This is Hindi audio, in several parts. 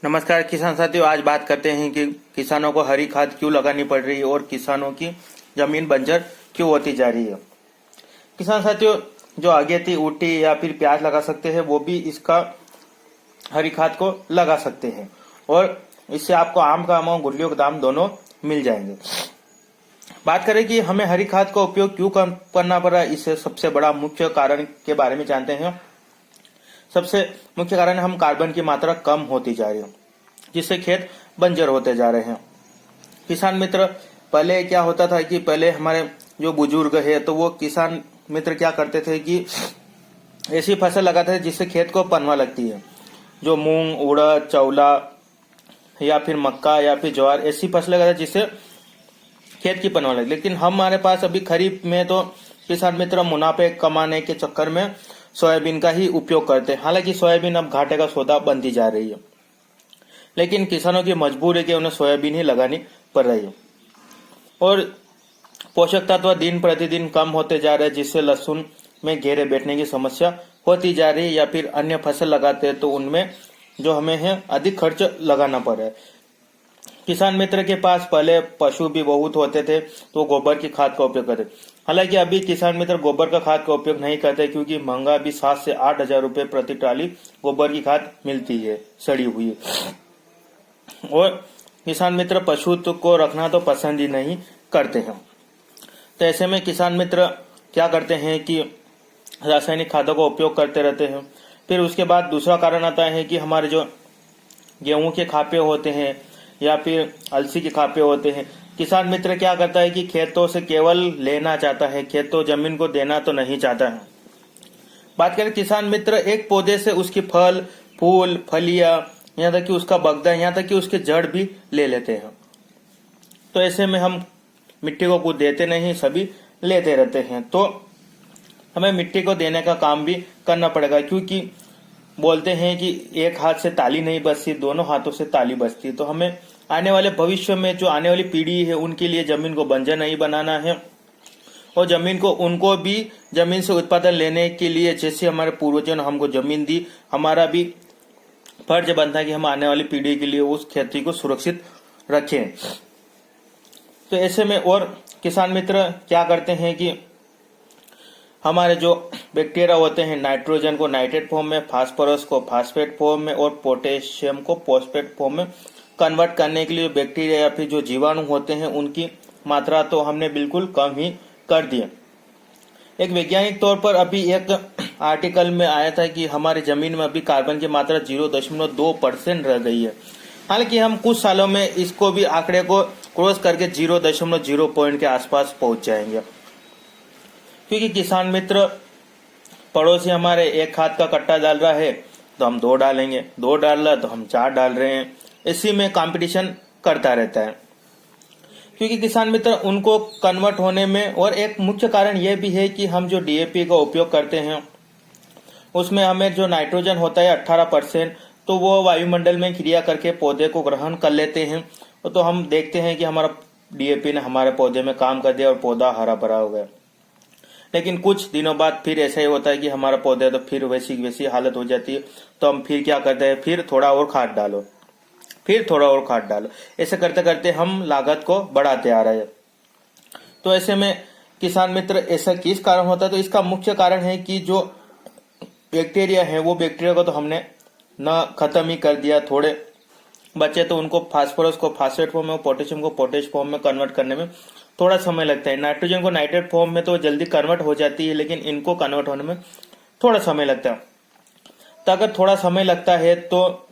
नमस्कार किसान साथियों, आज बात करते हैं कि किसानों को हरी खाद क्यों लगानी पड़ रही है और किसानों की जमीन बंजर क्यों होती जा रही है। किसान साथियों, जो अगेती ऊटी या फिर प्याज लगा सकते हैं वो भी इसका हरी खाद को लगा सकते हैं और इससे आपको आम का आम गुठलियों के दाम दोनों मिल जाएंगे। बात करें कि हमें हरी खाद का उपयोग क्यों करना पड़ा, इससे सबसे बड़ा मुख्य कारण के बारे में जानते हैं। सबसे मुख्य कारण हम कार्बन की मात्रा कम होती जा रही है, जिससे खेत बंजर होते जा रहे हैं। किसान मित्र, पहले क्या होता था कि पहले हमारे जो बुजुर्ग है तो वो किसान मित्र क्या करते थे कि ऐसी फसल लगाते थे जिससे खेत को पनवा लगती है। जो मूंग, उड़द, चौला या फिर मक्का या फिर ज्वार ऐसी फसल लगाते जिससे खेत की पनवा लगती। लेकिन हमारे पास अभी खरीफ में तो किसान मित्र मुनाफे कमाने के चक्कर में सोयाबीन का ही उपयोग करते हैं। हालांकि सोयाबीन अब घाटे का सौदा बनती जा रही है, लेकिन किसानों की मजबूरी है कि उन्हें सोयाबीन ही लगानी पड़ रही है और पोषक तत्व दिन प्रतिदिन कम होते जा रहे हैं, जिससे लहसुन में घेरे बैठने की समस्या होती जा रही है। या फिर अन्य फसल लगाते हैं तो उनमें जो हमें है अधिक खर्च लगाना पड़ रहा है। किसान मित्र के पास पहले पशु भी बहुत होते थे तो गोबर की खाद का उपयोग करते। हालांकि अभी किसान मित्र गोबर का खाद का उपयोग नहीं करते, क्योंकि महंगा भी 7 से 8 हजार रुपए प्रति ट्राली गोबर की खाद मिलती है सड़ी हुई। और किसान मित्र पशु को रखना तो पसंद ही नहीं करते हैं। तो ऐसे में किसान मित्र क्या करते हैं कि रासायनिक खादों का उपयोग करते रहते हैं। फिर उसके बाद दूसरा कारण आता है कि हमारे जो गेहूं के खापे होते हैं या फिर अलसी के खापे होते हैं, किसान मित्र क्या करता है कि खेतों से केवल लेना चाहता है, खेतों जमीन को देना तो नहीं चाहता है। बात करें किसान मित्र, एक पौधे से उसकी फल, फूल, फलियां, यहाँ तक कि उसका बगदा, यहाँ तक कि उसके जड़ भी ले लेते हैं। तो ऐसे में हम मिट्टी को कुछ देते नहीं, सभी लेते रहते हैं। तो हमें मिट्टी को देने का काम भी करना पड़ेगा, क्योंकि बोलते हैं कि एक हाथ से ताली नहीं बजती, दोनों हाथों से ताली बजती। तो हमें आने वाले भविष्य में जो आने वाली पीढ़ी है उनके लिए जमीन को बंजर नहीं बनाना है और जमीन को उनको भी जमीन से उत्पादन लेने के लिए, जैसे हमारे पूर्वजों ने हमको जमीन दी, हमारा भी फर्ज बनता है कि हम आने वाली पीढ़ी के लिए उस खेती को सुरक्षित रखें। तो ऐसे में और किसान मित्र क्या करते हैं कि हमारे जो बैक्टीरिया होते हैं, नाइट्रोजन को नाइट्रेट फॉर्म में, फास्फोरस को फास्फेट फॉर्म में और पोटेशियम को फॉस्फेट फॉर्म में कन्वर्ट करने के लिए बैक्टीरिया या फिर जो जीवाणु होते हैं उनकी मात्रा तो हमने बिल्कुल कम ही कर दी। एक वैज्ञानिक तौर पर अभी एक आर्टिकल में आया था कि हमारी जमीन में अभी कार्बन की मात्रा 0.2% रह गई है। हालांकि हम कुछ सालों में इसको भी आंकड़े को क्रॉस करके 0.0 पॉइंट के आसपास पहुंच जाएंगे, क्योंकि किसान मित्र पड़ोसी हमारे एक खाद का कट्टा डाल रहा है तो हम 2 डालेंगे, 2 डाल रहा तो हम 4 डाल रहे हैं। इसी में कंपटीशन करता रहता है, क्योंकि किसान मित्र उनको कन्वर्ट होने में। और एक मुख्य कारण यह भी है कि हम जो डीएपी का उपयोग करते हैं उसमें हमें जो नाइट्रोजन होता है 18%, तो वो वायुमंडल में क्रिया करके पौधे को ग्रहण कर लेते हैं। तो हम देखते हैं कि हमारा डीएपी ने हमारे पौधे में काम कर दिया और पौधा हरा भरा हो गया। लेकिन कुछ दिनों बाद फिर ऐसा ही होता है कि हमारा पौधे तो फिर वैसी हालत हो जाती है। तो हम फिर क्या करते हैं, फिर थोड़ा और खाद डालो, फिर थोड़ा और खाद डालो। ऐसे करते करते हम लागत को बढ़ाते आ रहे हैं। तो ऐसे में किसान मित्र ऐसा किस कारण होता है, तो इसका मुख्य कारण है कि जो बैक्टीरिया है वो बैक्टीरिया को तो हमने न खत्म ही कर दिया, थोड़े बचे तो उनको फास्फोरस को फास्फेट फॉर्म में, पोटेशियम को पोटेश फॉर्म में कन्वर्ट करने में थोड़ा समय लगता है। नाइट्रोजन को नाइट्रेट फॉर्म में तो जल्दी कन्वर्ट हो जाती है, लेकिन इनको कन्वर्ट होने में थोड़ा समय लगता है। तो अगर थोड़ा समय लगता है तो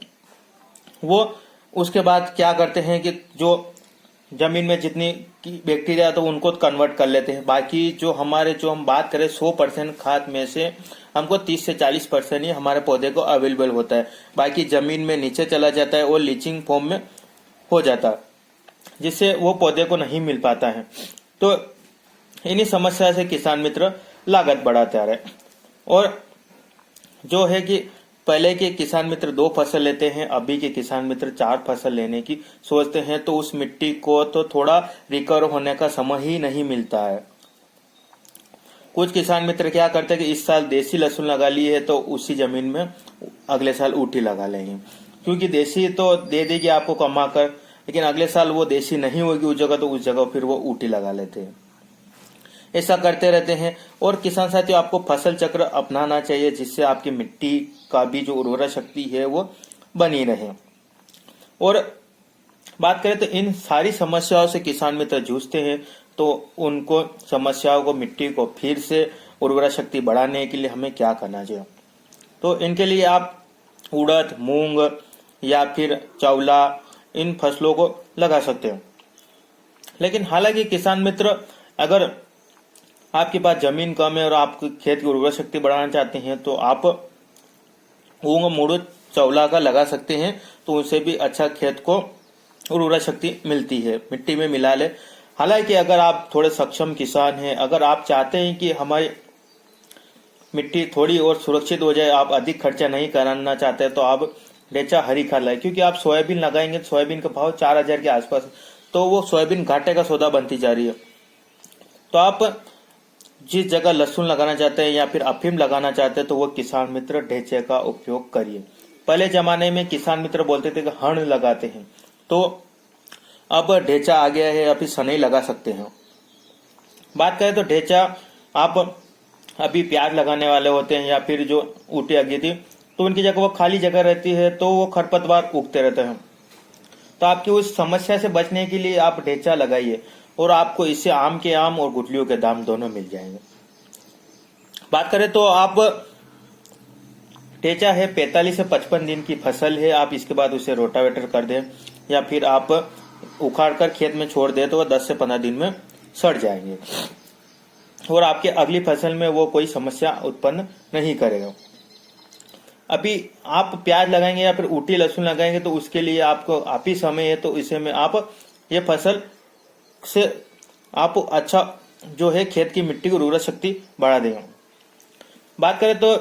वो उसके बाद क्या करते हैं कि जो जमीन में जितनी बैक्टीरिया तो उनको कन्वर्ट कर लेते हैं। बाकी जो हम बात करें 100% खाद में से हमको 30 से 40% ही हमारे पौधे को अवेलेबल होता है, बाकी जमीन में नीचे चला जाता है और लीचिंग फॉर्म में हो जाता है, जिससे वो पौधे को नहीं मिल पाता है। तो इन्हीं समस्या से किसान मित्र लागत बढ़ाते आ रहे हैं। और जो है कि पहले के किसान मित्र 2 फसल लेते हैं, अभी के किसान मित्र 4 फसल लेने की सोचते हैं। तो उस मिट्टी को तो थोड़ा रिकवर होने का समय ही नहीं मिलता है। कुछ किसान मित्र क्या करते हैं कि इस साल देसी लहसुन लगा लिए है तो उसी जमीन में अगले साल ऊटी लगा लेंगे। क्योंकि देसी तो दे देगी आपको कमा कर, लेकिन अगले साल वो देसी नहीं होगी उस जगह, तो उस जगह फिर वो ऊटी लगा लेते हैं। ऐसा करते रहते हैं। और किसान साथियों, आपको फसल चक्र अपनाना चाहिए, जिससे आपकी मिट्टी का भी जो उर्वरा शक्ति है वो बनी रहे। और बात करें तो इन सारी समस्याओं से किसान मित्र जूझते हैं, तो उनको समस्याओं को, मिट्टी को फिर से उर्वरा शक्ति बढ़ाने के लिए हमें क्या करना चाहिए। तो इनके लिए आप उड़द, मूंग या फिर चौला, इन फसलों को लगा सकते हैं। लेकिन हालांकि किसान मित्र, अगर आपके पास जमीन कम है और आप खेत की उर्वरा शक्ति बढ़ाना चाहते हैं, तो आप मूंग, मुड़, चौला का लगा सकते हैं। तो उससे भी अच्छा खेत को उर्वरा शक्ति मिलती है, मिट्टी में मिला ले। हालांकि अगर आप थोड़े सक्षम किसान हैं, अगर आप चाहते हैं कि हमारी मिट्टी थोड़ी और सुरक्षित हो जाए, आप अधिक खर्चा नहीं कराना चाहते, तो आप ढेंचा हरी खाद लाए। क्योंकि आप सोयाबीन लगाएंगे, सोयाबीन का भाव 4000 के आसपास, तो वो सोयाबीन घाटे का सौदा बनती जा रही है। तो आप जिस जगह लहसुन लगाना चाहते हैं या फिर अफीम लगाना चाहते हैं, तो वो किसान मित्र ढेंचे का उपयोग करिए। पहले जमाने में किसान मित्र बोलते थे कि हण लगाते हैं, तो अब ढेंचा आ गया है, अभी सनई लगा सकते हैं। बात करें तो ढेंचा, आप अभी प्याज लगाने वाले होते हैं या फिर जो ऊटी आ गई थी, तो उनकी जगह वो खाली जगह रहती है, तो वो खरपतवार उगते रहते हैं। तो आपकी उस समस्या से बचने के लिए आप ढेंचा लगाइए, और आपको इससे आम के आम और गुठलियों के दाम दोनों मिल जाएंगे। बात करें तो आप ढेंचा है 45 से 55 दिन की फसल है, आप इसके बाद उसे रोटावेटर कर दें या फिर आप उखाड़ कर खेत में छोड़ दें, तो वह 10 से 15 दिन में सड़ जाएंगे और आपके अगली फसल में वो कोई समस्या उत्पन्न नहीं करेगा। अभी आप प्याज लगाएंगे या फिर ऊटी लहसुन लगाएंगे, तो उसके लिए आपको आप ही समय है, तो इसे में आप ये फसल से आप अच्छा जो है खेत की मिट्टी की उर्वरा शक्ति बढ़ा देंगे। बात करें तो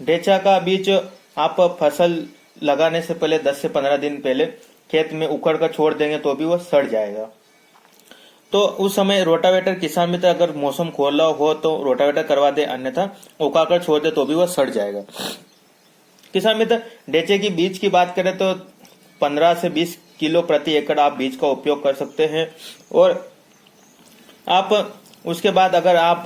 ढेंचा का बीज आप फसल लगाने से पहले 10 से 15 दिन पहले खेत में उखड़ कर छोड़ देंगे, तो भी वो सड़ जाएगा। तो उस समय रोटावेटर, किसान मित्र अगर मौसम खोला हो तो रोटावेटर करवा दे, अन्यथा उखाड़ कर छोड़ दे तो भी वह सड़ जाएगा। किसान मित्र, ढेंचे की बीज की बात करें तो 15 से 20 किलो प्रति एकड़ आप बीज का उपयोग कर सकते हैं। और आप उसके बाद अगर आप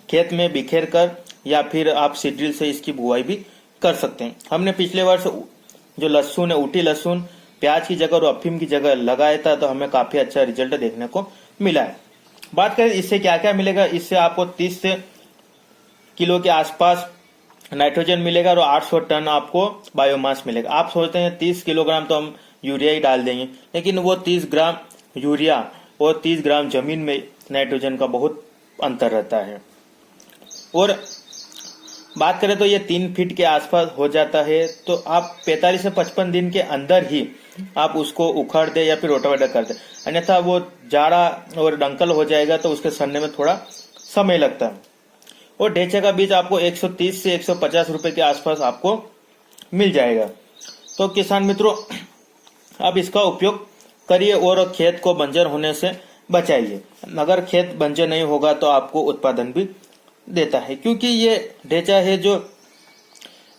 खेत में बिखेर कर या फिर आप सीड्रिल से इसकी बुआई भी कर सकते हैं। हमने पिछले वर्ष जो लहसुन है, ऊटी लहसुन प्याज की जगह और अफीम की जगह लगाया था, तो हमें काफी अच्छा रिजल्ट देखने को मिला है। बात करें इससे क्या क्या मिलेगा, इससे आपको 30 से किलो के आसपास नाइट्रोजन मिलेगा और 800 टन आपको बायोमास मिलेगा। आप सोचते हैं 30 किलोग्राम तो हम यूरिया ही डाल देंगे, लेकिन वो 30 ग्राम यूरिया और 30 ग्राम जमीन में नाइट्रोजन का बहुत अंतर रहता है। और बात करें तो ये 3 फीट के आसपास हो जाता है, तो आप 45 से 55 दिन के अंदर ही आप उसको उखाड़ दे या फिर रोटावेटर कर दे, अन्यथा वो जाड़ा और डंकल हो जाएगा, तो उसके सड़ने में थोड़ा समय लगता है। और ढेंचे का बीज आपको 130 से 150 रुपए के आसपास आपको मिल जाएगा। तो किसान मित्रों, आप इसका उपयोग करिए और खेत को बंजर होने से बचाइए। अगर खेत बंजर नहीं होगा तो आपको उत्पादन भी देता है, क्योंकि ये ढेंचा है जो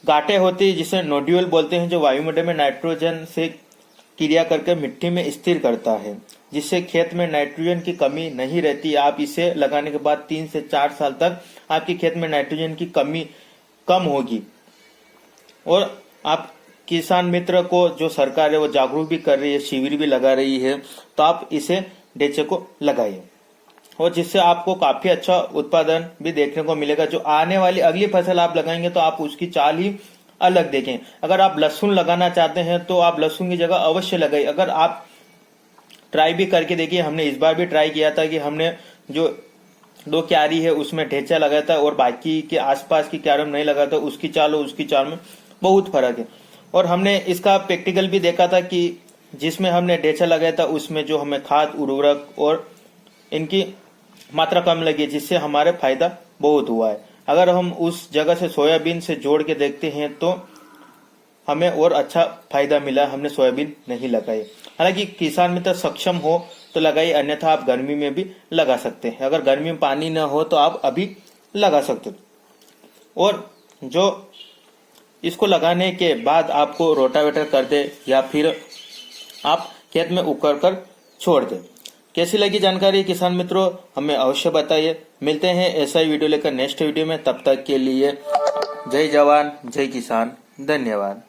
गांठें होती है, जिसे नोड्यूल बोलते हैं, जो वायुमंडल में नाइट्रोजन से क्रिया करके मिट्टी में स्थिर करता है, जिससे खेत में नाइट्रोजन की कमी नहीं रहती। आप इसे लगाने के बाद 3 से 4 साल तक आपके खेत में नाइट्रोजन की कमी कम होगी। और आप किसान मित्र को जो सरकार है वो जागरूक भी कर रही है, शिविर भी लगा रही है, तो आप इसे ढेंचे को लगाइए, और जिससे आपको काफी अच्छा उत्पादन भी देखने को मिलेगा। जो आने वाली अगली फसल आप लगाएंगे तो आप उसकी चाल ही अलग देखें। अगर आप लहसुन लगाना चाहते हैं तो आप लहसुन की जगह अवश्य लगाइए। अगर आप ट्राई भी करके देखिए, हमने इस बार भी ट्राई किया था कि हमने जो 2 क्यारी है उसमें ढेंचा लगाया था और बाकी के आसपास की क्यारों में नहीं लगा था, उसकी चाल और उसकी चाल में बहुत फर्क है। और हमने इसका प्रैक्टिकल भी देखा था कि जिसमें हमने ढेंचा लगाया था उसमें जो हमें खाद, उर्वरक और इनकी मात्रा कम लगी, जिससे हमारे फायदा बहुत हुआ है। अगर हम उस जगह से सोयाबीन से जोड़ के देखते हैं तो हमें और अच्छा फायदा मिला, हमने सोयाबीन नहीं लगाई। हालांकि किसान मित्र सक्षम हो तो लगाइए, अन्यथा आप गर्मी में भी लगा सकते हैं। अगर गर्मी में पानी न हो तो आप अभी लगा सकते हैं। और जो इसको लगाने के बाद आपको रोटावेटर कर दे या फिर आप खेत में उकर कर छोड़ दे। कैसी लगी जानकारी किसान मित्रों, हमें अवश्य बताइए। मिलते हैं ऐसा ही वीडियो लेकर नेक्स्ट वीडियो में। तब तक के लिए जय जवान जय किसान, धन्यवाद।